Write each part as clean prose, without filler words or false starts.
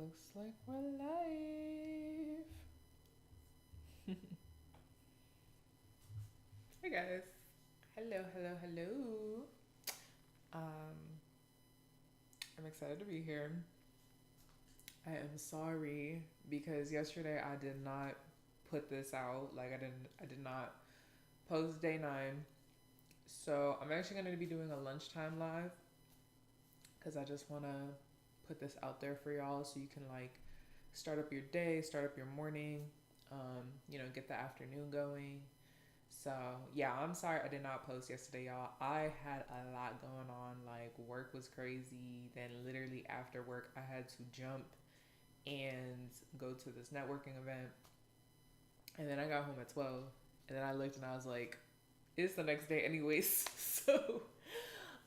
Looks like we're live. Hey guys. Hello, hello, hello. Um, I'm excited to be here. I am sorry because yesterday I did not put this out. I did not post day 9. So I'm actually going to be doing a lunchtime live because I just want to put this out there for y'all so you can start up your day, start up your morning, get the afternoon going. So yeah, I'm sorry I did not post yesterday, y'all. I had a lot going on. Like work was crazy. Then literally after work, I had to jump and go to this networking event. And then I got home at 12. And then I looked and I was like, it's the next day anyways. So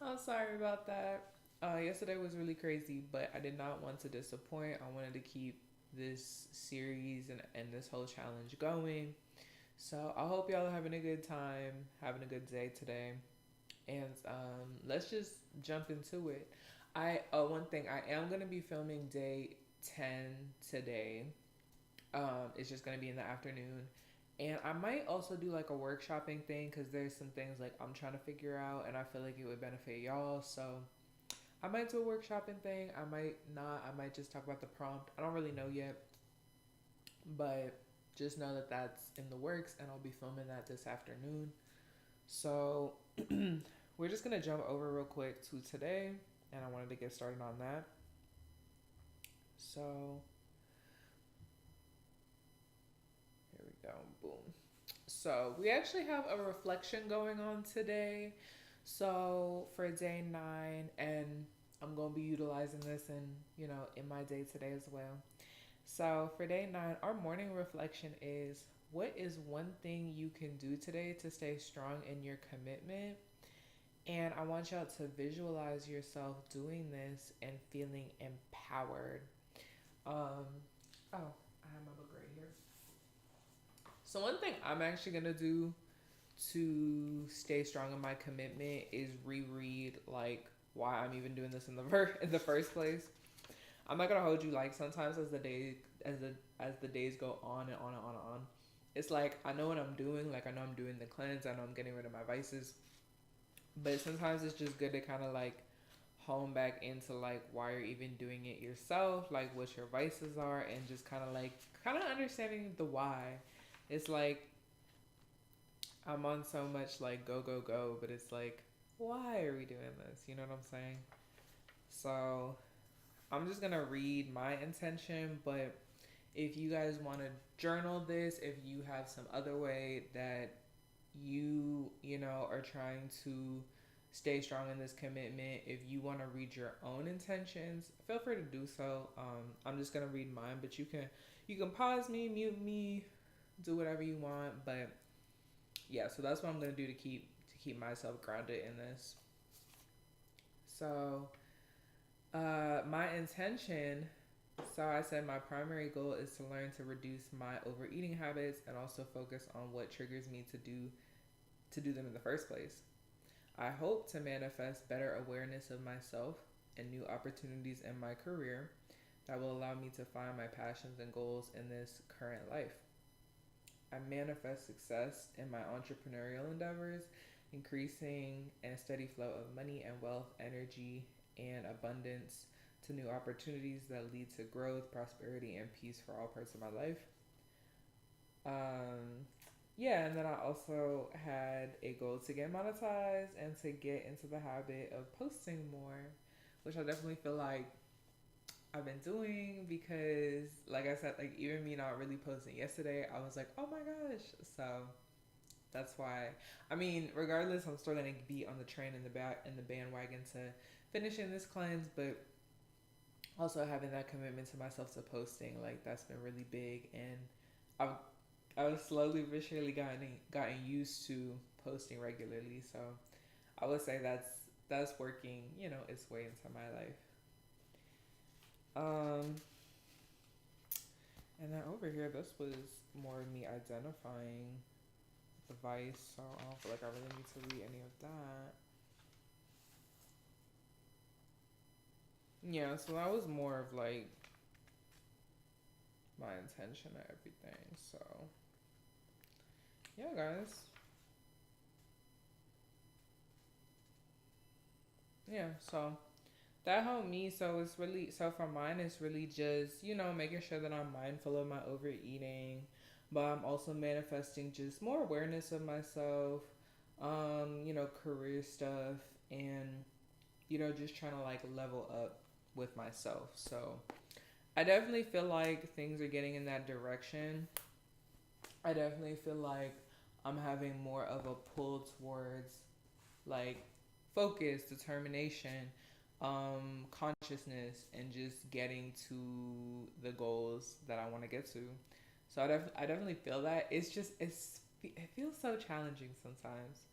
I'm sorry about that. Yesterday was really crazy, but I did not want to disappoint. I wanted to keep this series and this whole challenge going. So I hope y'all are having a good time, having a good day today, and let's just jump into it. One thing, I am gonna be filming day 10 today. It's just gonna be in the afternoon, and I might also do like a workshopping thing because there's some things like I'm trying to figure out, and I feel like it would benefit y'all. So I might do a workshopping thing. I might not. I might just talk about the prompt. I don't really know yet, but just know that that's in the works and I'll be filming that this afternoon. So we're just going to jump over real quick to today, and I wanted to get started on that. So here we go. Boom. So we actually have a reflection going on today. So for day 9, and I'm going to be utilizing this in my day today as well. So for day 9, our morning reflection is, what is one thing you can do today to stay strong in your commitment? And I want y'all to visualize yourself doing this and feeling empowered. Um, oh, I have my book right here. So one thing I'm actually gonna do to stay strong in my commitment is reread like why I'm even doing this in the first place. I'm not gonna hold you. Like sometimes as the days go on and on and on and on, it's like I know what I'm doing. Like I know I'm doing the cleanse. I know I'm getting rid of my vices. But sometimes it's just good to kind of like hone back into like why you're even doing it yourself, like what your vices are, and just kind of understanding the why. It's like I'm on so much like go go go, but it's like why are we doing this? You know what I'm saying? So I'm just gonna read my intention, but if you guys want to journal this, if you have some other way that you are trying to stay strong in this commitment, if you want to read your own intentions, feel free to do so. I'm just gonna read mine, but you can pause me, mute me, do whatever you want. But yeah, so that's what I'm gonna do to keep myself grounded in this. So my intention. So I said my primary goal is to learn to reduce my overeating habits and also focus on what triggers me to do them in the first place. I hope to manifest better awareness of myself and new opportunities in my career that will allow me to find my passions and goals in this current life. I manifest success in my entrepreneurial endeavors, increasing a steady flow of money and wealth, energy, and abundance to new opportunities that lead to growth, prosperity, and peace for all parts of my life. Um, yeah, and then I also had a goal to get monetized and to get into the habit of posting more, which I definitely feel like I've been doing because, like I said, like even me not really posting yesterday, I was like, oh my gosh. So that's why. I mean, regardless, I'm still gonna be on the train in the bandwagon to finishing this cleanse, but also having that commitment to myself to posting, like that's been really big, and I've I've slowly but surely gotten used to posting regularly. So I would say that's working, its way into my life. Um, and then over here, this was more of me identifying the vice, so I don't feel like I really need to read any of that. Yeah, so that was more of like my intention and everything. So yeah, guys. Yeah, so that helped me. So it's really, so for mine, it's really just, making sure that I'm mindful of my overeating, but I'm also manifesting just more awareness of myself, career stuff, and, just trying to like level up with myself. So I definitely feel like things are getting in that direction. I definitely feel like I'm having more of a pull towards like focus, determination, consciousness, and just getting to the goals that I want to get to. So I definitely feel that. It feels so challenging sometimes,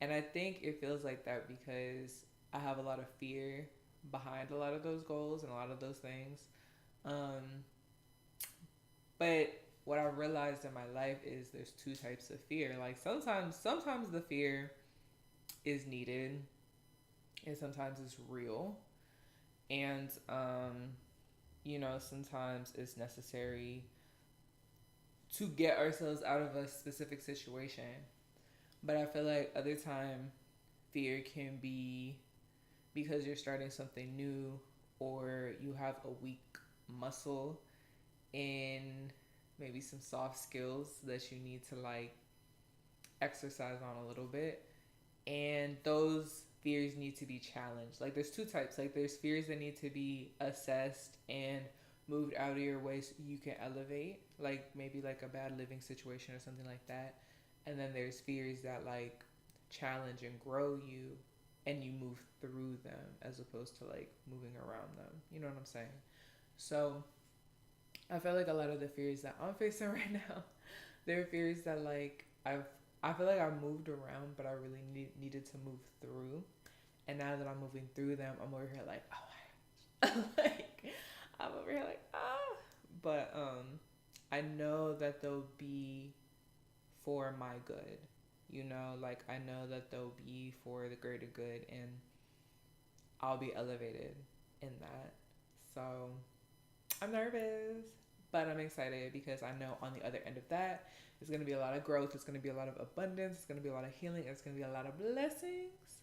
and I think it feels like that because I have a lot of fear behind a lot of those goals and a lot of those things. Um, but what I realized in my life is there's two types of fear. Like sometimes the fear is needed and sometimes it's real. And, sometimes it's necessary to get ourselves out of a specific situation. But I feel like other time fear can be because you're starting something new or you have a weak muscle in maybe some soft skills that you need to like exercise on a little bit, and those fears need to be challenged. Like there's two types. Like there's fears that need to be assessed and moved out of your way so you can elevate, like maybe like a bad living situation or something like that. And then there's fears that like challenge and grow you and you move through them as opposed to like moving around them. You know what I'm saying? So I feel like a lot of the fears that I'm facing right now, they're fears that like I feel like I moved around, but I really needed to move through. And now that I'm moving through them, I'm over here like, oh my gosh. Like, I'm over here like, ah. But I know that they'll be for my good. Like I know that they'll be for the greater good and I'll be elevated in that. So I'm nervous, but I'm excited because I know on the other end of that, it's going to be a lot of growth. It's going to be a lot of abundance. It's going to be a lot of healing. It's going to be a lot of blessings.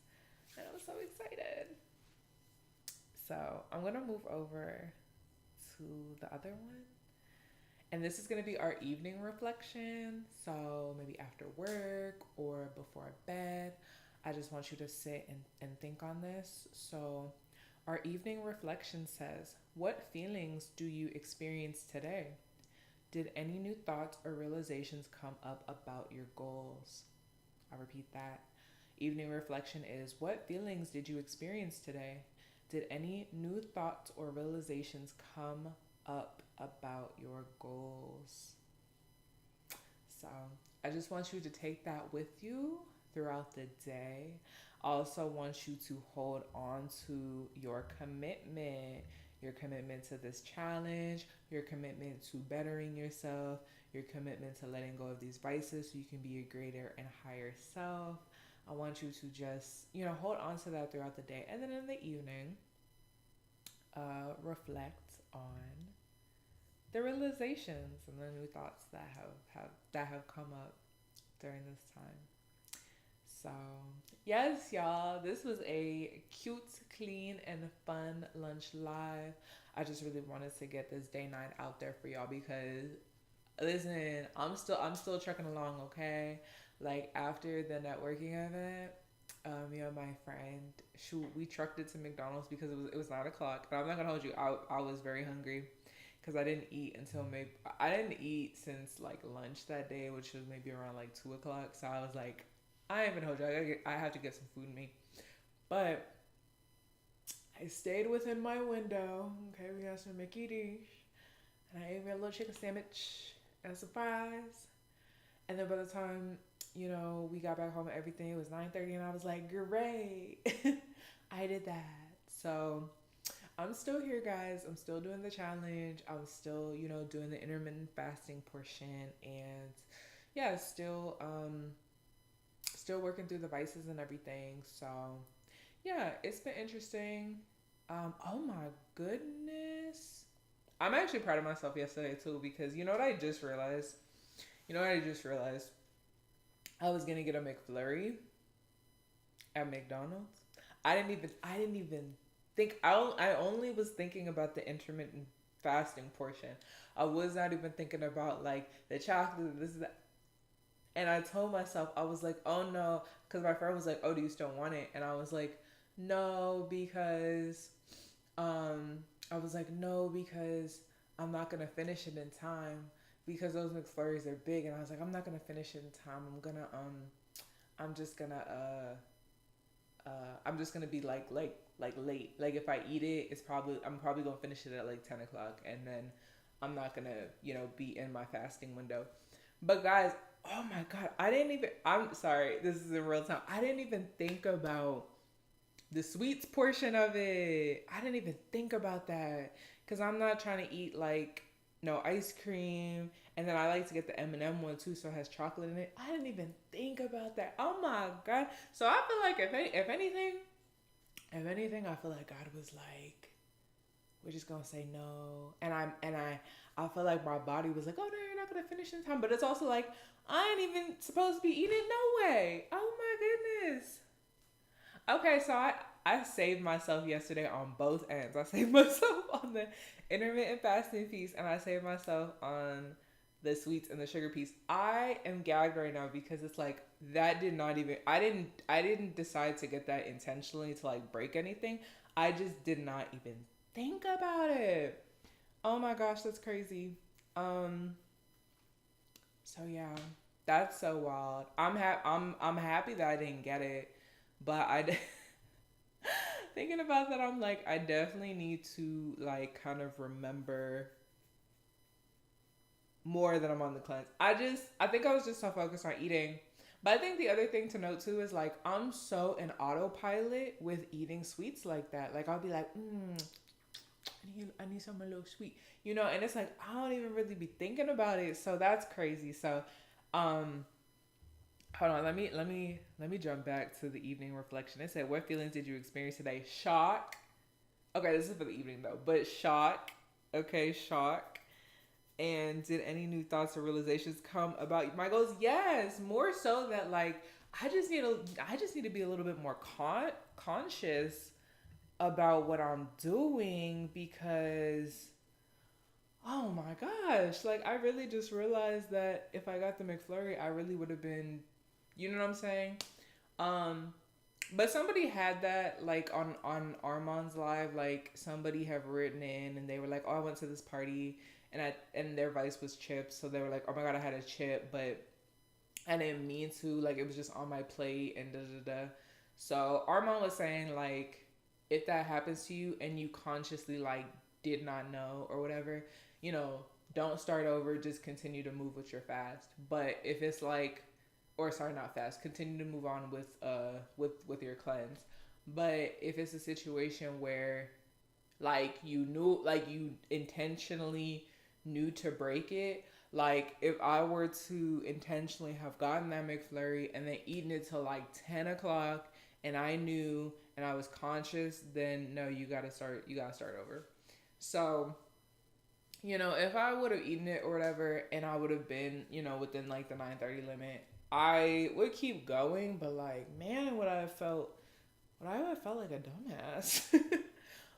And I'm so excited. So I'm going to move over to the other one. And this is going to be our evening reflection. So maybe after work or before bed, I just want you to sit and think on this. So our evening reflection says, what feelings do you experience today? Did any new thoughts or realizations come up about your goals? I'll repeat that. Evening reflection is, what feelings did you experience today? Did any new thoughts or realizations come up about your goals? So I just want you to take that with you throughout the day. I also want you to hold on to your commitment to this challenge, your commitment to bettering yourself, your commitment to letting go of these vices so you can be a greater and higher self. I want you to just, hold on to that throughout the day. And then in the evening, reflect on the realizations and the new thoughts that have come up during this time. So, yes, y'all, this was a cute, clean, and fun lunch live. I just really wanted to get this day 9 out there for y'all because listen, I'm still trucking along, okay? Like after the networking event, me and my friend, shoot, we trucked it to McDonald's because it was 9 o'clock. And I'm not gonna hold you. I was very hungry because I didn't eat since like lunch that day, which was maybe around like 2 o'clock. So I was like, I ain't even hold you. I have to get some food in me. But I stayed within my window. Okay, we got some Mickey D's, and I ate me a little chicken sandwich as a surprise. And then by the time we got back home and everything, it was 9:30, and I was like, great, I did that. So I'm still here, guys. I'm still doing the challenge. I'm still, doing the intermittent fasting portion, and yeah, still working through the vices and everything. So yeah, it's been interesting. Oh my goodness. I'm actually proud of myself yesterday too, because you know what I just realized? You know what I just realized? I was gonna get a McFlurry at McDonald's. I didn't even think. I only was thinking about the intermittent fasting portion. I was not even thinking about like the chocolate. This is that. And I told myself, I was like, oh no, because my friend was like, oh, do you still want it? And I was like, no, because um, I was like, no, because I'm not gonna finish it in time because those McFlurries are big, and I was like, I'm not gonna finish it in time. I'm just gonna I'm just gonna be like late. Like if I eat it, I'm probably gonna finish it at like 10 o'clock, and then I'm not gonna be in my fasting window. But guys, oh my god, I didn't even. I'm sorry, this is in real time. I didn't even think about the sweets portion of it. I didn't even think about that because I'm not trying to eat like no ice cream, and then I like to get the M&M one too, so it has chocolate in it. I didn't even think about that. Oh my god! So I feel like if anything, I feel like God was like, we're just gonna say no, I feel like my body was like, oh no, you're not gonna finish in time, but it's also like I ain't even supposed to be eating no way. Oh my goodness. Okay, so I saved myself yesterday on both ends. I saved myself on the intermittent fasting piece, and I saved myself on the sweets and the sugar piece. I am gagged right now because it's like that did not even I didn't decide to get that intentionally to like break anything. I just did not even think about it. Oh my gosh, that's crazy. Um so yeah, that's so wild. I'm happy that I didn't get it, but thinking about that, I'm like, I definitely need to like kind of remember more that I'm on the cleanse. I think I was just so focused on eating. But I think the other thing to note too is like I'm so in autopilot with eating sweets like that. Like I'll be like, I need something a little sweet, and it's like I don't even really be thinking about it. So that's crazy. So, um, hold on, let me jump back to the evening reflection. It said, "What feelings did you experience today?" Shock. Okay, this is for the evening though, but shock. Okay, shock. And did any new thoughts or realizations come about my goals? Yes, more so that like I just need to be a little bit more conscious about what I'm doing because oh my gosh, like I really just realized that if I got the McFlurry, I really would have been, you know what I'm saying? Um, but somebody had that like on Armand's live, like somebody have written in and they were like, "Oh, I went to this party and their vice was chips." So they were like, "Oh my god, I had a chip, but I didn't mean to. Like it was just on my plate and da da da." So Armand was saying like, if that happens to you and you consciously like did not know or whatever, you know, don't start over. Just continue to move with your fast. But if it's like or sorry, not fast. Continue to move on with your cleanse. But if it's a situation where like you intentionally knew to break it, like if I were to intentionally have gotten that McFlurry and then eaten it till like 10 o'clock, and I knew and I was conscious, then no, you gotta start over. So if I would have eaten it or whatever, and I would have been, within like the 9:30 limit, I would keep going. But like, man, would I have felt like a dumbass?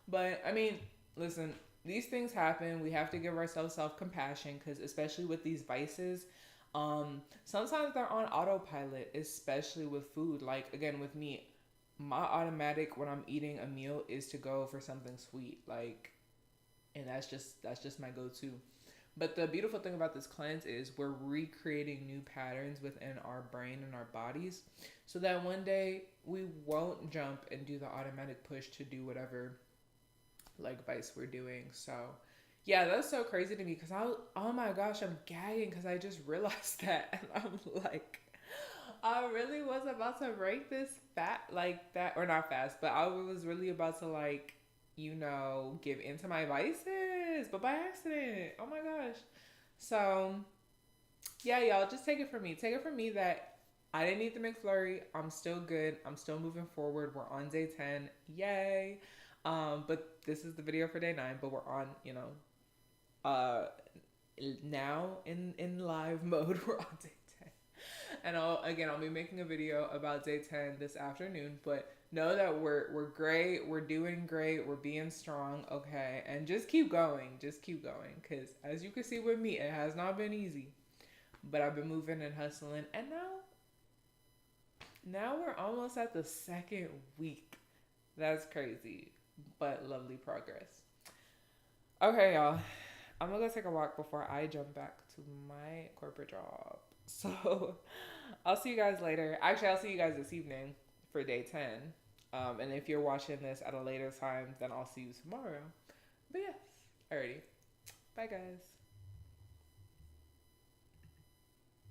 But I mean, listen, these things happen. We have to give ourselves self compassion because, especially with these vices, sometimes they're on autopilot, especially with food. Like again, with me, my automatic when I'm eating a meal is to go for something sweet. Like and that's just my go-to. But the beautiful thing about this cleanse is we're recreating new patterns within our brain and our bodies so that one day we won't jump and do the automatic push to do whatever like vice we're doing. So yeah, that's so crazy to me because oh my gosh, I'm gagging because I just realized that and I'm like I really was about to break this fat like that or not fast, but I was really about to like give into my vices, but by accident. Oh my gosh. So, yeah, y'all, just take it from me. Take it from me that I didn't eat the McFlurry. I'm still good. I'm still moving forward. We're on day 10. Yay. But this is the video for day 9, but we're on, Uh, Now in live mode, we're on day 10. And I'll be making a video about day 10 this afternoon, but know that we're great, we're doing great, we're being strong, okay? And just keep going. Just keep going, cuz as you can see with me, it has not been easy. But I've been moving and hustling, and now we're almost at the second week. That's crazy, but lovely progress. Okay, y'all. I'm gonna go take a walk before I jump back to my corporate job. So I'll see you guys later. Actually, I'll see you guys this evening for day 10. And if you're watching this at a later time, then I'll see you tomorrow. But yes, alrighty. Bye, guys.